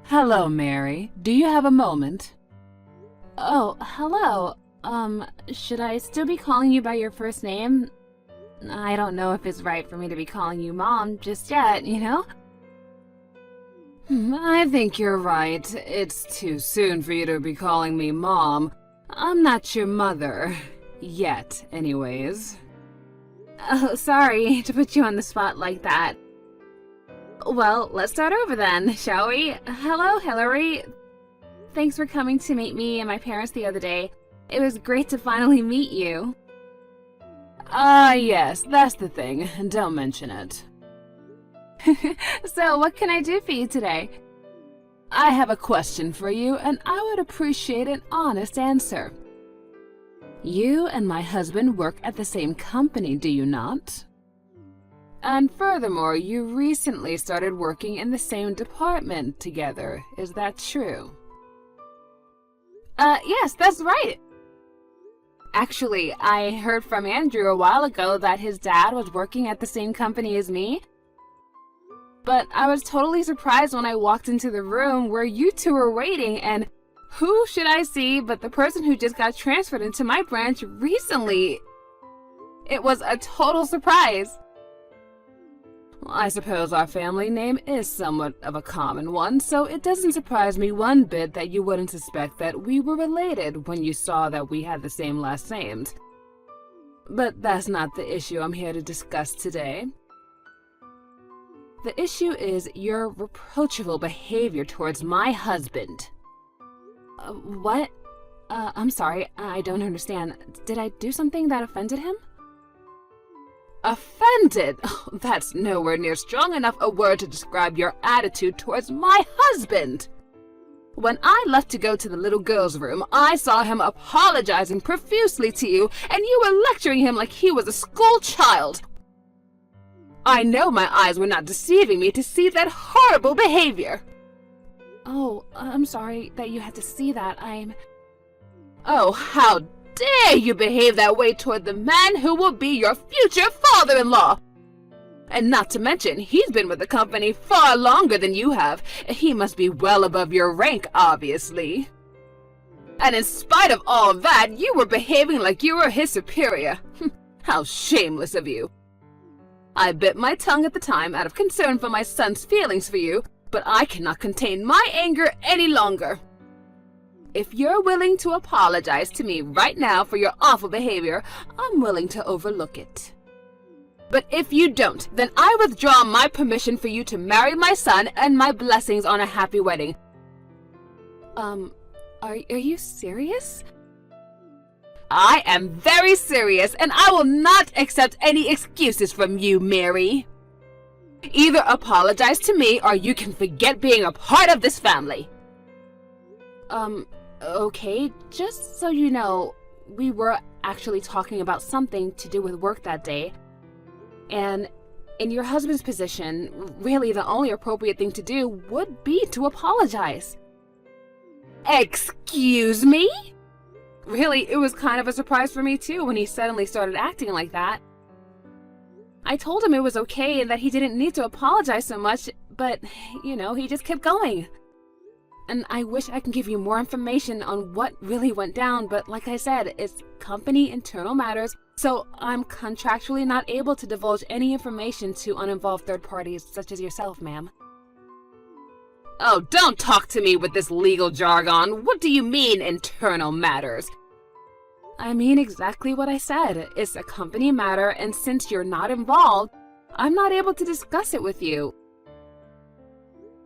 Hello, Mary. Do you have a moment? Oh, hello. Should I still be calling you by your first name? I don't know if it's right for me to be calling you Mom just yet, you know? I think you're right. It's too soon for you to be calling me Mom. I'm not your mother. Yet, anyways. Oh, sorry to put you on the spot like that. Well, let's start over then, shall we? Hello, Hillary. Thanks for coming to meet me and my parents the other day. It was great to finally meet you. Yes, that's the thing. Don't mention it. So, what can I do for you today? I have a question for you, and I would appreciate an honest answer. You and my husband work at the same company, do you not? And furthermore, you recently started working in the same department together. Is that true? Yes, that's right. Actually, I heard from Andrew a while ago that his dad was working at the same company as me. But I was totally surprised when I walked into the room where you two were waiting, and who should I see but the person who just got transferred into my branch recently? It was a total surprise. Well, I suppose our family name is somewhat of a common one, so it doesn't surprise me one bit that you wouldn't suspect that we were related when you saw that we had the same last names. But that's not the issue I'm here to discuss today. The issue is your reproachable behavior towards my husband. What? I'm sorry, I don't understand. Did I do something that offended him? Offended? Oh, that's nowhere near strong enough a word to describe your attitude towards my husband. When I left to go to the little girl's room, I saw him apologizing profusely to you, and you were lecturing him like he was a school child. I know my eyes were not deceiving me to see that horrible behavior. Oh, I'm sorry that you had to see that. Oh, how dare you behave that way toward the man who will be your future father-in-law? And not to mention, he's been with the company far longer than you have. He must be well above your rank, obviously. And in spite of all that, you were behaving like you were his superior. How shameless of you. I bit my tongue at the time out of concern for my son's feelings for you, but I cannot contain my anger any longer. If you're willing to apologize to me right now for your awful behavior, I'm willing to overlook it. But if you don't, then I withdraw my permission for you to marry my son and my blessings on a happy wedding. Are you serious? I am very serious, and I will not accept any excuses from you, Mary. Either apologize to me, or you can forget being a part of this family. Okay, just so you know, we were actually talking about something to do with work that day. And in your husband's position, really the only appropriate thing to do would be to apologize. Excuse me? Really, it was kind of a surprise for me too when he suddenly started acting like that. I told him it was okay and that he didn't need to apologize so much, but, he just kept going. And I wish I could give you more information on what really went down, but like I said, it's company internal matters, so I'm contractually not able to divulge any information to uninvolved third parties such as yourself, ma'am. Oh, don't talk to me with this legal jargon. What do you mean, internal matters? I mean exactly what I said. It's a company matter, and since you're not involved, I'm not able to discuss it with you.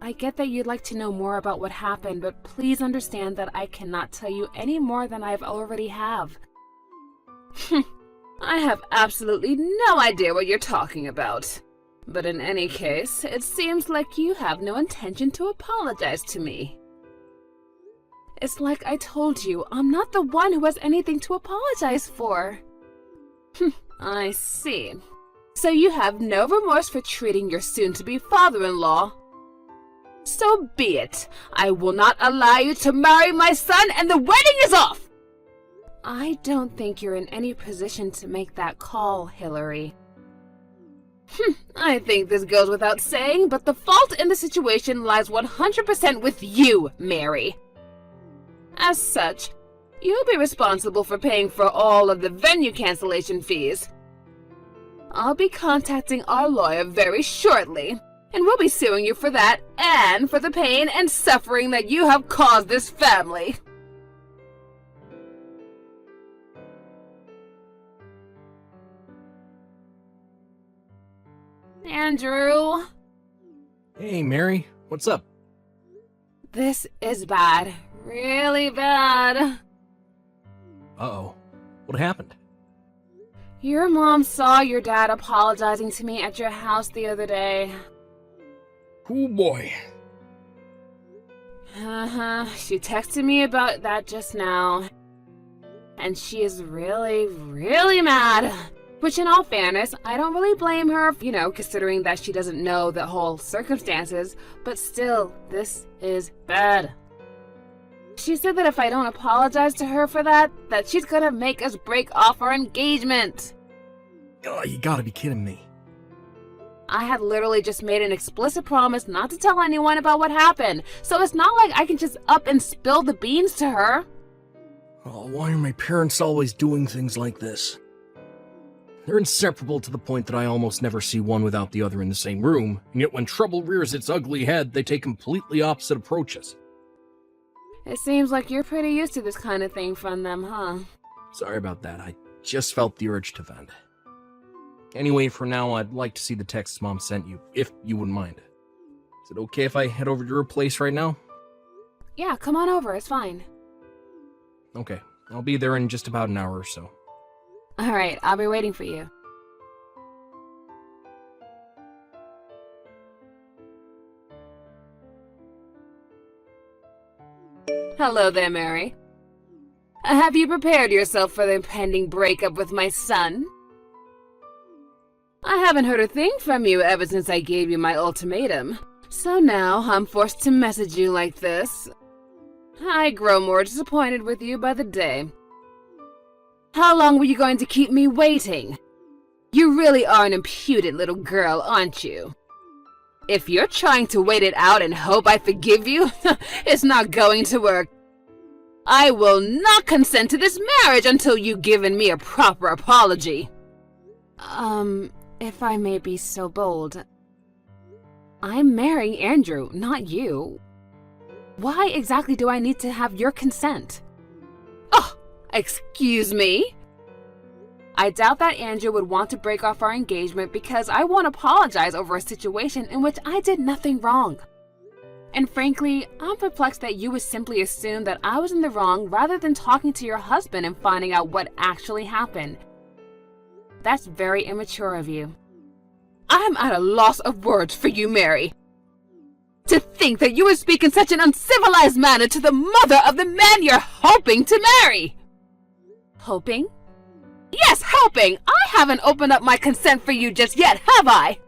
I get that you'd like to know more about what happened, but please understand that I cannot tell you any more than I've already have. I have absolutely no idea what you're talking about. But in any case, it seems like you have no intention to apologize to me. It's like I told you, I'm not the one who has anything to apologize for. I see. So you have no remorse for treating your soon-to-be father-in-law. So be it. I will not allow you to marry my son, and the wedding is off! I don't think you're in any position to make that call, Hillary. I think this goes without saying, but the fault in the situation lies 100% with you, Mary. As such, you'll be responsible for paying for all of the venue cancellation fees. I'll be contacting our lawyer very shortly, and we'll be suing you for that and for the pain and suffering that you have caused this family. Andrew. Hey, Mary. What's up? This is bad. Really bad. Uh-oh. What happened? Your mom saw your dad apologizing to me at your house the other day. Oh, boy. She texted me about that just now. And she is really, really mad. Which, in all fairness, I don't really blame her, considering that she doesn't know the whole circumstances, but still, this is bad. She said that if I don't apologize to her for that she's gonna make us break off our engagement. Oh, you gotta be kidding me. I had literally just made an explicit promise not to tell anyone about what happened, so it's not like I can just up and spill the beans to her. Oh, why are my parents always doing things like this? They're inseparable to the point that I almost never see one without the other in the same room, and yet when trouble rears its ugly head, they take completely opposite approaches. It seems like you're pretty used to this kind of thing from them, huh? Sorry about that, I just felt the urge to vent. Anyway, for now, I'd like to see the texts Mom sent you, if you wouldn't mind. Is it okay if I head over to your place right now? Yeah, come on over, it's fine. Okay, I'll be there in just about an hour or so. Alright, I'll be waiting for you. Hello there, Mary. Have you prepared yourself for the impending breakup with my son? I haven't heard a thing from you ever since I gave you my ultimatum, so now I'm forced to message you like this. I grow more disappointed with you by the day. How long were you going to keep me waiting? You really are an impudent little girl, aren't you? If you're trying to wait it out and hope I forgive you, it's not going to work. I will not consent to this marriage until you've given me a proper apology. If I may be so bold, I'm marrying Andrew, not you. Why exactly do I need to have your consent? Oh, excuse me? I doubt that Andrew would want to break off our engagement because I won't apologize over a situation in which I did nothing wrong. And frankly, I'm perplexed that you would simply assume that I was in the wrong rather than talking to your husband and finding out what actually happened. That's very immature of you. I'm at a loss of words for you, Mary. To think that you would speak in such an uncivilized manner to the mother of the man you're hoping to marry! Hoping? Yes, hoping! I haven't opened up my consent for you just yet, have I?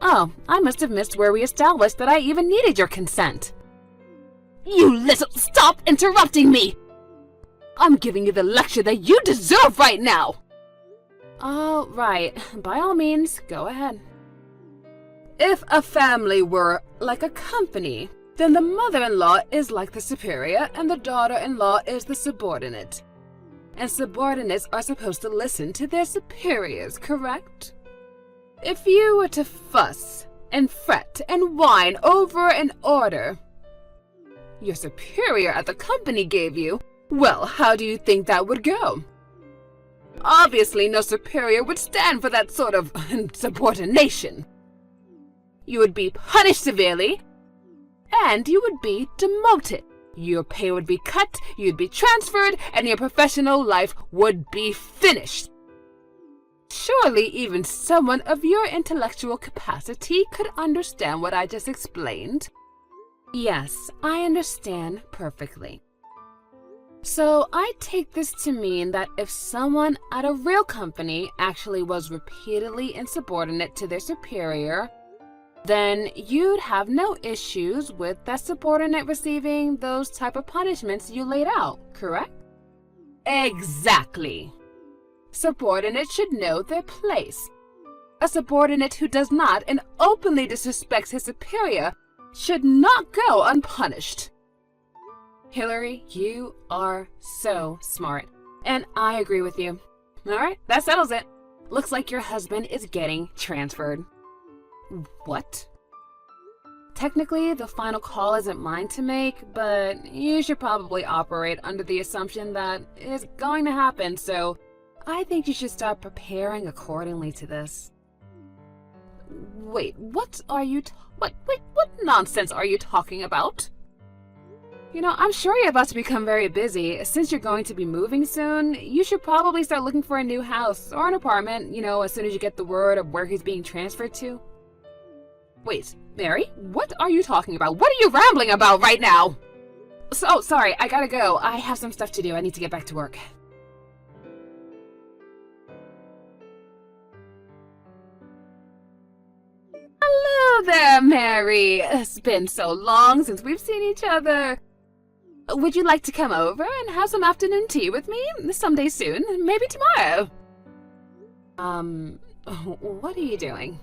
Oh, I must have missed where we established that I even needed your consent. You little— Stop interrupting me! I'm giving you the lecture that you deserve right now! Oh, right. By all means, go ahead. If a family were like a company, then the mother-in-law is like the superior and the daughter-in-law is the subordinate. And subordinates are supposed to listen to their superiors, correct? If you were to fuss and fret and whine over an order your superior at the company gave you, well, how do you think that would go? Obviously, no superior would stand for that sort of subordination. You would be punished severely, and you would be demoted. Your pay would be cut, you'd be transferred, and your professional life would be finished. Surely even someone of your intellectual capacity could understand what I just explained. Yes, I understand perfectly. So I take this to mean that if someone at a real company actually was repeatedly insubordinate to their superior, then you'd have no issues with that subordinate receiving those type of punishments you laid out, correct? Exactly. Subordinates should know their place. A subordinate who does not and openly disrespects his superior should not go unpunished. Hillary, you are so smart, and I agree with you. All right, that settles it. Looks like your husband is getting transferred. What? Technically, the final call isn't mine to make, but you should probably operate under the assumption that it's going to happen, so I think you should start preparing accordingly to this. Wait, what nonsense are you talking about? You know, I'm sure you're about to become very busy. Since you're going to be moving soon, you should probably start looking for a new house or an apartment, as soon as you get the word of where he's being transferred to. Wait, Mary, what are you talking about? What are you rambling about right now? So, sorry, I gotta go. I have some stuff to do. I need to get back to work. Hello there, Mary. It's been so long since we've seen each other. Would you like to come over and have some afternoon tea with me someday soon? Maybe tomorrow. What are you doing?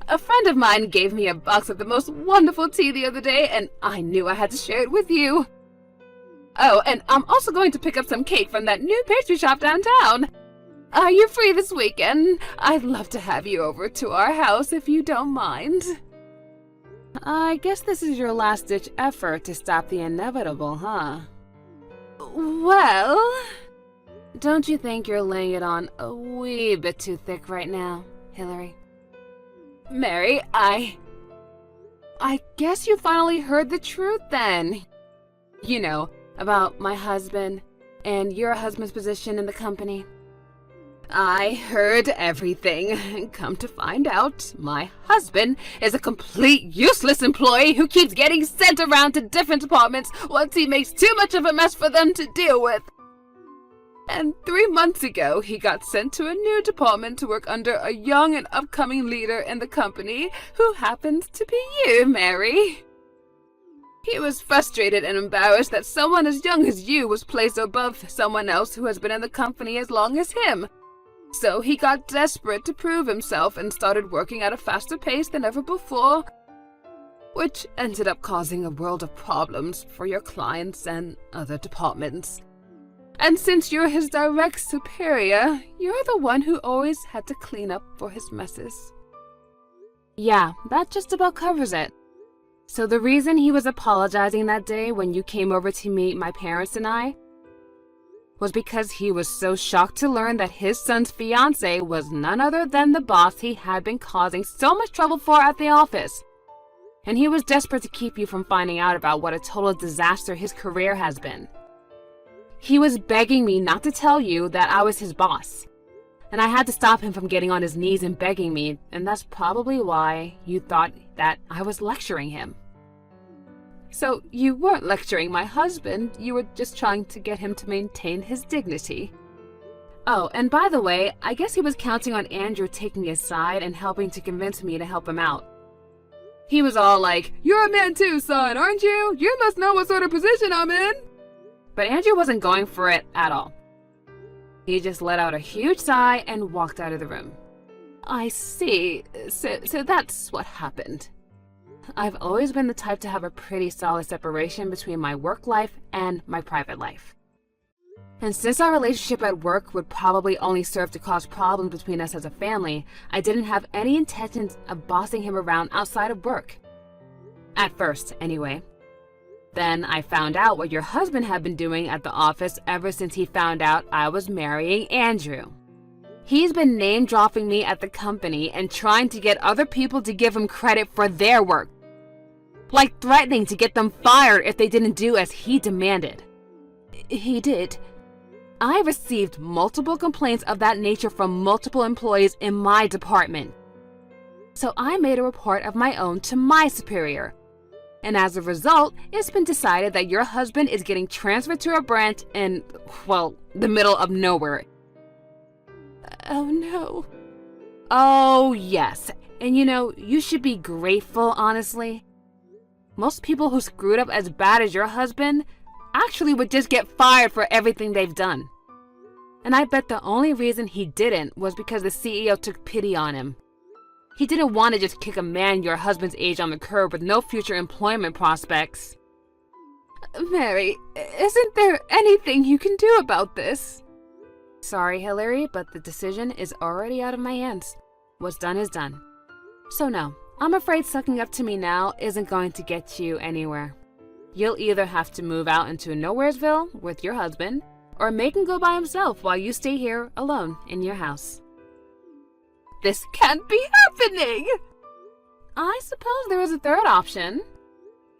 A friend of mine gave me a box of the most wonderful tea the other day, and I knew I had to share it with you. Oh, and I'm also going to pick up some cake from that new pastry shop downtown. Are you free this weekend? I'd love to have you over to our house if you don't mind. I guess this is your last-ditch effort to stop the inevitable, huh? Well, don't you think you're laying it on a wee bit too thick right now, Hillary? Mary, I guess you finally heard the truth then. About my husband and your husband's position in the company. I heard everything. Come to find out, my husband is a complete useless employee who keeps getting sent around to different departments once he makes too much of a mess for them to deal with. And 3 months ago, he got sent to a new department to work under a young and upcoming leader in the company who happens to be you, Mary. He was frustrated and embarrassed that someone as young as you was placed above someone else who has been in the company as long as him. So he got desperate to prove himself and started working at a faster pace than ever before, which ended up causing a world of problems for your clients and other departments. And since you're his direct superior, you're the one who always had to clean up for his messes. Yeah, that just about covers it. So the reason he was apologizing that day when you came over to meet my parents and I was because he was so shocked to learn that his son's fiancée was none other than the boss he had been causing so much trouble for at the office. And he was desperate to keep you from finding out about what a total disaster his career has been. He was begging me not to tell you that I was his boss. And I had to stop him from getting on his knees and begging me, and that's probably why you thought that I was lecturing him. So you weren't lecturing my husband, you were just trying to get him to maintain his dignity. Oh, and by the way, I guess he was counting on Andrew taking his side and helping to convince me to help him out. He was all like, "You're a man too, son, aren't you? You must know what sort of position I'm in." But Andrew wasn't going for it at all. He just let out a huge sigh and walked out of the room. I see. So that's what happened. I've always been the type to have a pretty solid separation between my work life and my private life. And since our relationship at work would probably only serve to cause problems between us as a family, I didn't have any intentions of bossing him around outside of work. At first, anyway. Then I found out what your husband had been doing at the office ever since he found out I was marrying Andrew. He's been name-dropping me at the company and trying to get other people to give him credit for their work. Like threatening to get them fired if they didn't do as he demanded. He did. I received multiple complaints of that nature from multiple employees in my department. So I made a report of my own to my superior. And as a result, it's been decided that your husband is getting transferred to a branch in, well, the middle of nowhere. Oh no. Oh yes. And you should be grateful, honestly. Most people who screwed up as bad as your husband actually would just get fired for everything they've done. And I bet the only reason he didn't was because the CEO took pity on him. He didn't want to just kick a man your husband's age on the curb with no future employment prospects. Mary, isn't there anything you can do about this? Sorry, Hillary, but the decision is already out of my hands. What's done is done. So no, I'm afraid sucking up to me now isn't going to get you anywhere. You'll either have to move out into Nowheresville with your husband, or make him go by himself while you stay here alone in your house. This can't be happening! I suppose there is a third option.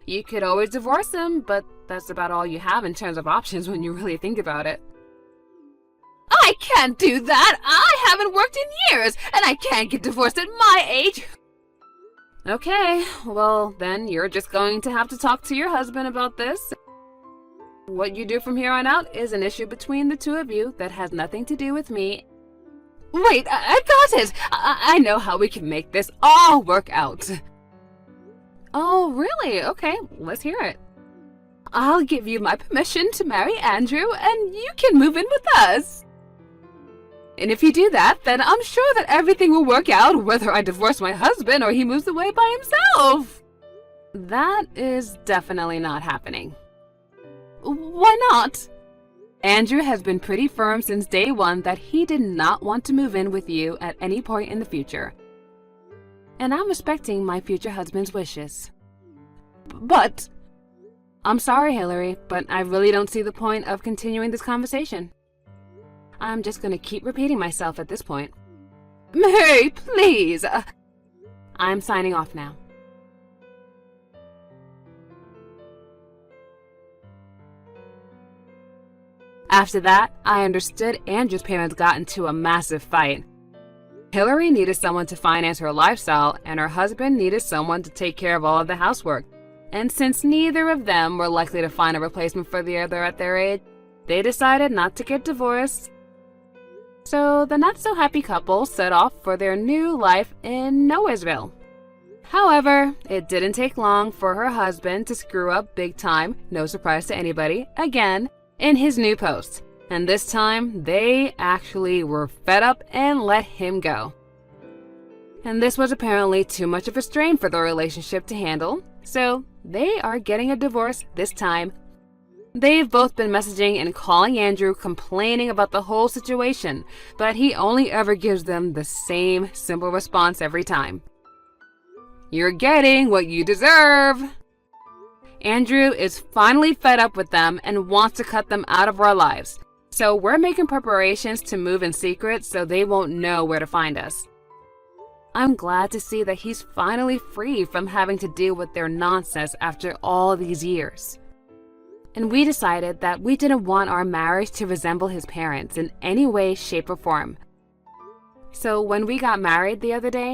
You could always divorce him, but that's about all you have in terms of options when you really think about it. I can't do that! I haven't worked in years, and I can't get divorced at my age! Okay, well, then you're just going to have to talk to your husband about this. What you do from here on out is an issue between the two of you that has nothing to do with me. Wait, I got it! I know how we can make this all work out. Oh, really? Okay, let's hear it. I'll give you my permission to marry Andrew, and you can move in with us. And if you do that, then I'm sure that everything will work out, whether I divorce my husband or he moves away by himself. That is definitely not happening. Why not? Andrew has been pretty firm since day one that he did not want to move in with you at any point in the future. And I'm respecting my future husband's wishes. But... I'm sorry, Hillary, but I really don't see the point of continuing this conversation. I'm just going to keep repeating myself at this point. Mary, please! I'm signing off now. After that, I understood Andrew's parents got into a massive fight. Hillary needed someone to finance her lifestyle, and her husband needed someone to take care of all of the housework. And since neither of them were likely to find a replacement for the other at their age, they decided not to get divorced. So the not-so-happy couple set off for their new life in Nowheresville. However, it didn't take long for her husband to screw up big time, no surprise to anybody, again, in his new post. And this time, they actually were fed up and let him go. And this was apparently too much of a strain for the relationship to handle, so they are getting a divorce this time. They've both been messaging and calling Andrew complaining about the whole situation, but he only ever gives them the same simple response every time. You're getting what you deserve. Andrew is finally fed up with them and wants to cut them out of our lives. So we're making preparations to move in secret so they won't know where to find us. I'm glad to see that he's finally free from having to deal with their nonsense after all these years. And we decided that we didn't want our marriage to resemble his parents in any way, shape, or form. So when we got married the other day,